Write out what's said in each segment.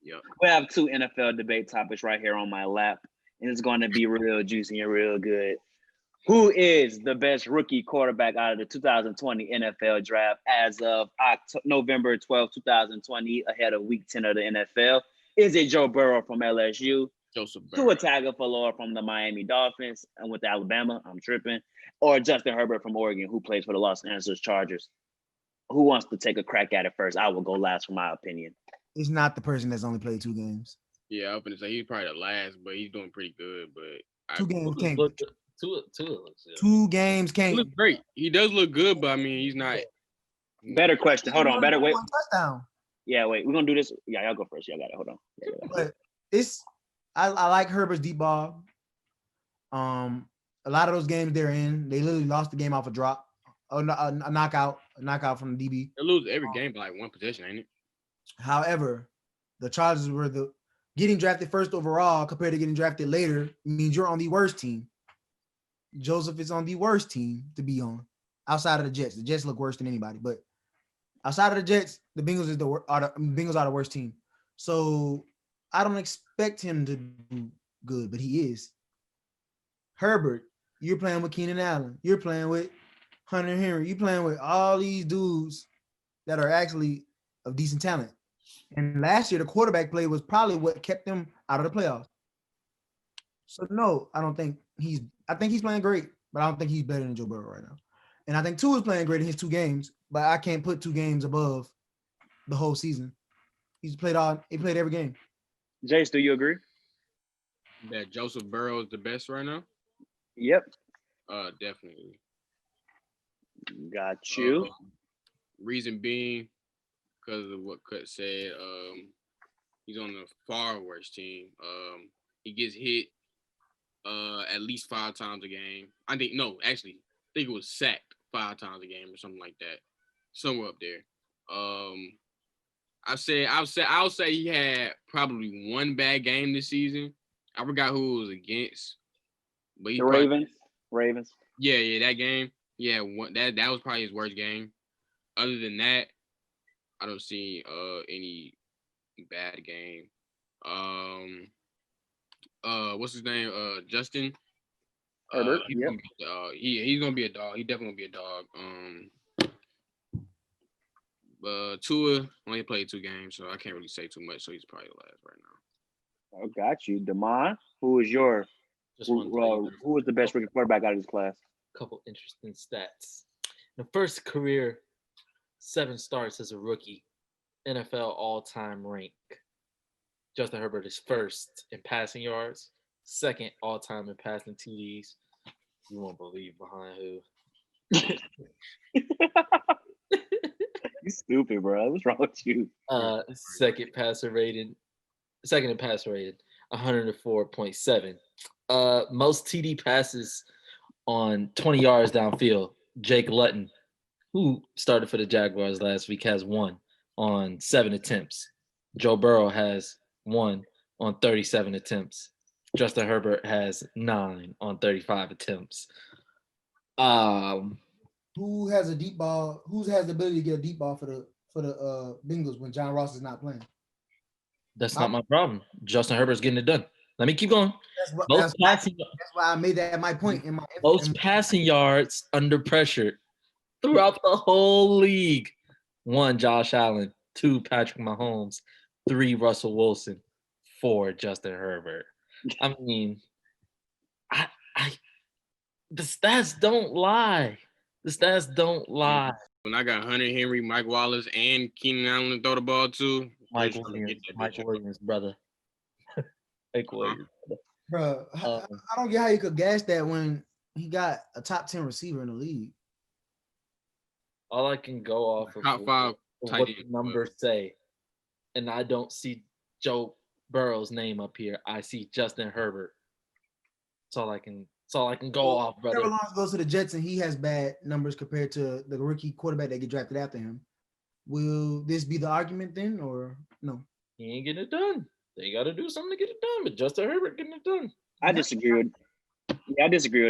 Yep. We have two NFL debate topics right here on my lap, and it's going to be real juicy and real good. Who is the best rookie quarterback out of the 2020 NFL draft as of November 12, 2020, ahead of Week 10 of the NFL? Is it Joe Burrow from LSU? Joseph Tua Burrow. Tagovailoa from the Miami Dolphins and with Alabama? I'm tripping. Or Justin Herbert from Oregon, who plays for the Los Angeles Chargers? Who wants to take a crack at it first? I will go last for my opinion. He's not the person that's only played 2 games. Yeah, I'm gonna say he's probably the last, but he's doing pretty good. But 2 games can't. Two games He can't. looks great. He does look good, but I mean, he's not. Better question. Hold on. Better wait. One touchdown. Yeah, wait. We're gonna do this. Yeah, y'all go first. Y'all got it. Hold on. But I like Herbert's deep ball. A lot of those games they're in, they literally lost the game off a drop, a knockout from the DB. They lose every game by like one possession, ain't it? However, the Chargers were getting drafted first overall compared to getting drafted later means you're on the worst team. Joseph is on the worst team to be on outside of the Jets. The Jets look worse than anybody, but outside of the Jets, the Bengals are the worst team. So I don't expect him to do good, but he is. Herbert, you're playing with Keenan Allen. You're playing with Hunter Henry. You're playing with all these dudes that are actually of decent talent. And last year, the quarterback play was probably what kept them out of the playoffs. So no, I think he's playing great, but I don't think he's better than Joe Burrow right now. And I think Tua is playing great in his 2 games, but I can't put 2 games above the whole season. He played every game. Jace, do you agree? That Joseph Burrow is the best right now? Yep. Definitely. Got you. Reason being, because of what Cut said, he's on the far worst team. He gets hit at least 5 times a game. I think it was sacked 5 times a game or something like that. Somewhere up there. I'll say he had probably 1 bad game this season. I forgot who it was against. But the Ravens. Yeah, that game. Yeah, that was probably his worst game. Other than that, I don't see any bad game. What's his name? Justin Herbert. He's gonna be a dog. He definitely gonna be a dog. Tua only played 2 games, so I can't really say too much. So he's probably the last right now. I got you, Damon. Who is who is the best rookie quarterback out of this class? Couple interesting stats. The first career 7 starts as a rookie, NFL all-time rank. Justin Herbert is first in passing yards, second all-time in passing TDs. You won't believe behind who. You stupid, bro. What's wrong with you? Second in passer rated, 104.7. Most TD passes on 20 yards downfield. Jake Luton, who started for the Jaguars last week, has 1 on 7 attempts. Joe Burrow has 1 on 37 attempts. Justin Herbert has 9 on 35 attempts. Who has a deep ball? Who has the ability to get a deep ball for the Bengals when John Ross is not playing? That's not my problem. Justin Herbert's getting it done. Let me keep going. That's why I made that my point. Most passing yards under pressure throughout the whole league. 1, Josh Allen. 2, Patrick Mahomes. 3, Russell Wilson. 4, Justin Herbert. I mean, the stats don't lie. When I got Hunter Henry, Mike Wallace, and Keenan Allen to throw the ball to, Mike Williams, brother. Mike Williams. Bro, I don't get how you could gas that when he got a top 10 receiver in the league. All I can go off of top 5 what the numbers say, and I don't see Joe Burrow's name up here. I see Justin Herbert. That's all I can go off, brother. Trevor Lawrence goes to the Jets and he has bad numbers compared to the rookie quarterback that get drafted after him. Will this be the argument then, or no? He ain't getting it done. They got to do something to get it done, but Justin Herbert getting it done. I disagree with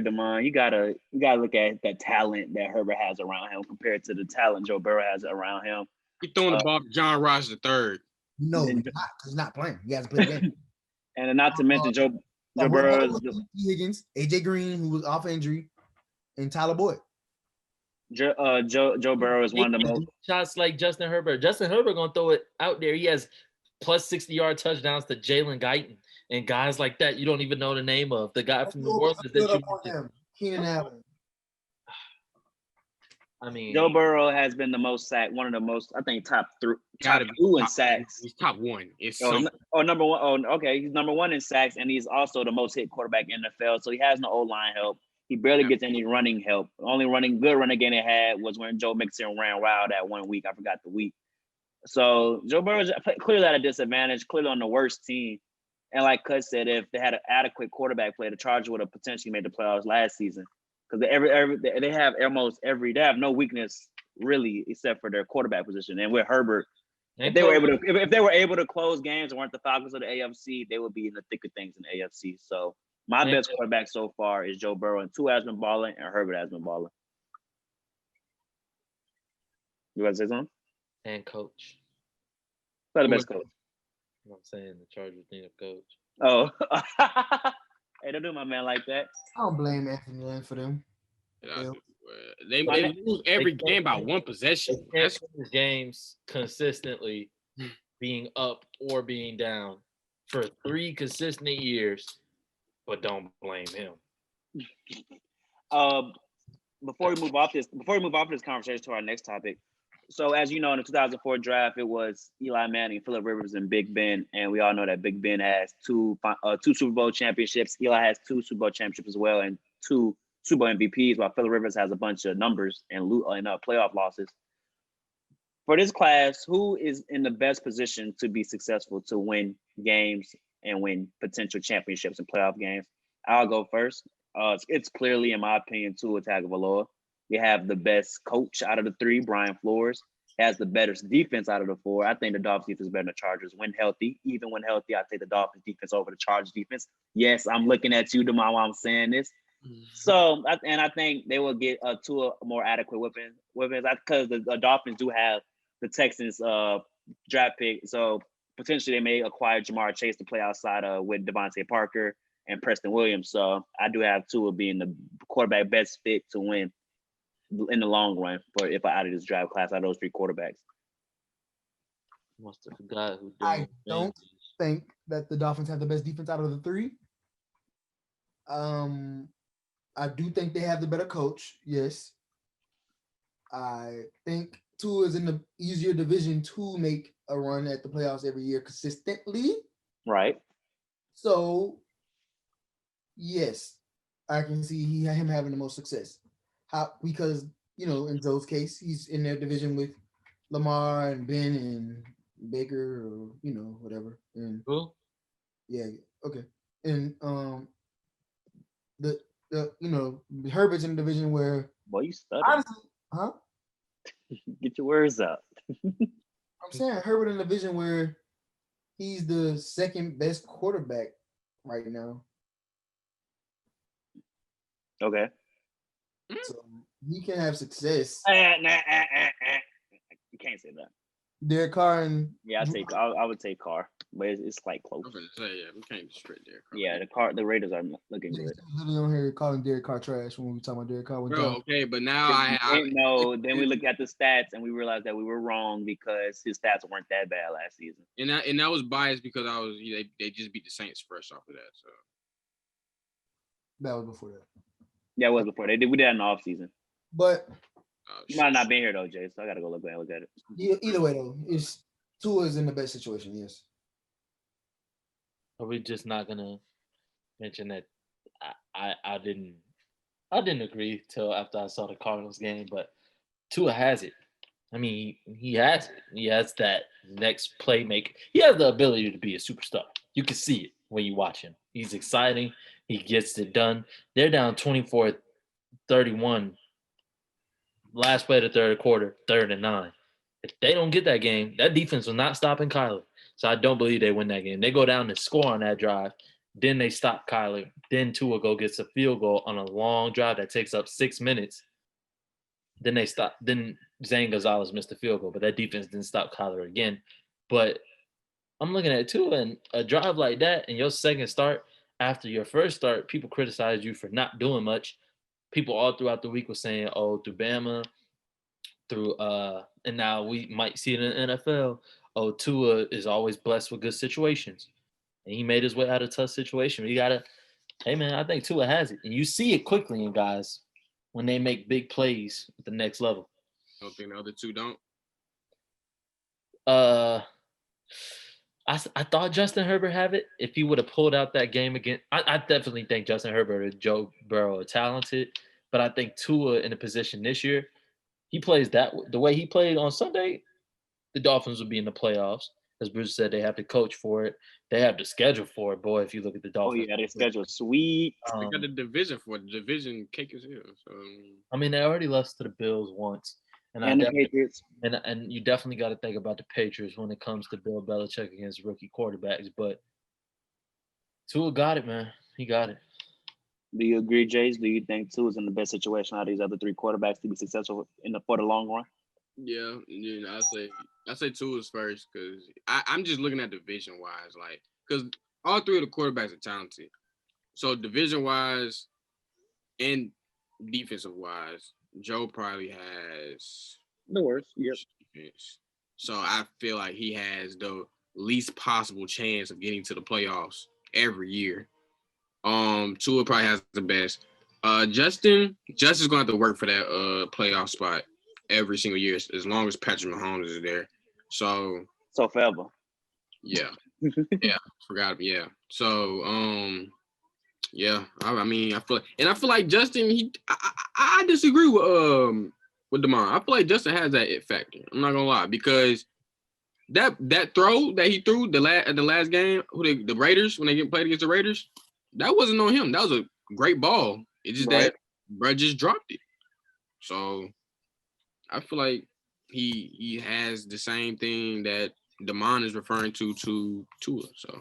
Damon. You gotta look at that talent that Herbert has around him compared to the talent Joe Burrow has around him. He throwing the ball to John Ross III. No, And, he's not, because he's not playing. He hasn't played a game. and not to mention Joe Burrow is T. Higgins, AJ Green, who was off injury, and Tyler Boyd. Joe Burrow is one of the most shots like Justin Herbert. Justin Herbert gonna throw it out there. He has plus 60-yard touchdowns to Jalen Guyton and guys like that you don't even know the name of. The guy from New Orleans that Keenan Allen. I mean, Joe Burrow has been the most sacked, one of the most, I think, top two in sacks. He's top one. Number one. Oh, okay. He's number one in sacks, and he's also the most hit quarterback in the NFL. So he has no O-line help. He barely gets any running help. The only good running game they had was when Joe Mixon ran wild that 1 week. I forgot the week. So Joe Burrow's clearly at a disadvantage, clearly on the worst team. And like Cuz said, if they had an adequate quarterback play, the Chargers would have potentially made the playoffs last season. Because they have no weakness really except for their quarterback position. And with Herbert, if they were able to close games and weren't the Falcons of the AFC, they would be in the thick of things in the AFC. So my best quarterback so far is Joe Burrow, and Tua has been balling, and Herbert has been balling. You want to say something? And coach. Who's the best coach? I'm saying the Chargers need a coach. Oh. Hey, don't do my man like that. I don't blame Anthony Lynn for them. They lose every game by one possession. That's games consistently being up or being down for 3 consistent years, but don't blame him. Before we move off this conversation to our next topic. So as you know, in the 2004 draft, it was Eli Manning, Phillip Rivers, and Big Ben. And we all know that Big Ben has two Super Bowl championships. Eli has 2 Super Bowl championships as well, and 2 Super Bowl MVPs, while Phillip Rivers has a bunch of numbers and playoff losses. For this class, who is in the best position to be successful to win games and win potential championships and playoff games? I'll go first. It's clearly, in my opinion, Tua Tagovailoa. We have the best coach out of the 3, Brian Flores. Has the better defense out of the 4. I think the Dolphins defense is better than the Chargers when healthy. Even when healthy, I take the Dolphins defense over the Chargers defense. Yes, I'm looking at you, Demar, while I'm saying this. Mm-hmm. So, I think they will get Tua more adequate weapons because the Dolphins do have the Texans draft pick. So potentially they may acquire Jamar Chase to play outside with Devontae Parker and Preston Williams. So I do have Tua being the quarterback best fit to win in the long run if I added this draft class out of those 3 quarterbacks. Must have forgot who. I don't think that the Dolphins have the best defense out of the 3. I do think they have the better coach. Yes. I think Tua is in the easier division to make a run at the playoffs every year consistently. Right. So, yes, I can see him having the most success. Because, in Joe's case, he's in their division with Lamar and Ben and Baker or, whatever. And cool. Yeah, okay. And the Herbert's in a division where boy, you stutter. Honestly, huh? Get your words out. I'm saying Herbert in a division where he's the second best quarterback right now. Okay. So he can have success. You can't say that. Derek Carr and I would take Carr, but it's like close. I'm gonna say we can't be straight Derek Carr. Yeah, the Raiders are looking good. Literally on here calling Derek Carr trash when we talking about Derek Carr. Okay, but now then we look at the stats and we realized that we were wrong because his stats weren't that bad last season. And that was biased because they just beat the Saints fresh off of that. So that was before that. Yeah, it was before we did that in the off season. But you might not be here though, Jay. So I gotta go look at it. Either way though, Tua is in the best situation. Yes. Are we just not gonna mention that? I didn't agree till after I saw the Cardinals game, but Tua has it. I mean, he has it. He has that next playmaker. He has the ability to be a superstar. You can see it when you watch him. He's exciting. He gets it done. They're down 24-31. Last play of the third quarter, 3rd and 9. If they don't get that game, that defense was not stopping Kyler. So I don't believe they win that game. They go down and score on that drive. Then they stop Kyler. Then Tua gets a field goal on a long drive that takes up 6 minutes. Then they stop. Then Zane Gonzalez missed the field goal, but that defense didn't stop Kyler again. But I'm looking at Tua and a drive like that and your second start after your first start, people criticize you for not doing much. People all throughout the week were saying, "Oh, through Bama, through and now we might see it in the NFL. Oh, Tua is always blessed with good situations, and he made his way out of tough situation. You gotta, hey man, I think Tua has it, and you see it quickly in guys when they make big plays at the next level. I don't think the other two don't. I thought Justin Herbert have it. If he would have pulled out that game again, I definitely think Justin Herbert and Joe Burrow are talented. But I think Tua in a position this year, he plays that the way he played on Sunday, the Dolphins will be in the playoffs. As Bruce said, they have the coach for it. They have the schedule for it. Boy, if you look at the Oh Dolphins. yeah, their schedule sweet. They got the division for it. The division cake as hell. So I mean, they already lost to the Bills once. And the Patriots. And you definitely got to think about the Patriots when it comes to Bill Belichick against rookie quarterbacks. But Tua got it, man. He got it. Do you agree, Jace? Do you think Tua is in the best situation out of these other three quarterbacks to be successful for the long run? yeah, I say two is first because I'm just looking at division wise, like because all three of the quarterbacks are talented. So division wise and defensive wise, Joe probably has The worst. Yep. defense. So I feel like he has the least possible chance of getting to the playoffs every year. Tua probably has the best. Justin's gonna have to work for that playoff spot every single year as long as Patrick Mahomes is there. So forever. yeah. Yeah, forgot. Yeah. So yeah, I mean, I feel like Justin. I disagree with Demar. I feel like Justin has that it factor. I'm not gonna lie because that throw that he threw at the last game, the Raiders when they played against the Raiders, that wasn't on him. That was a great ball. It's just that bro just dropped it. So I feel like he has the same thing that Damon is referring to Tua. So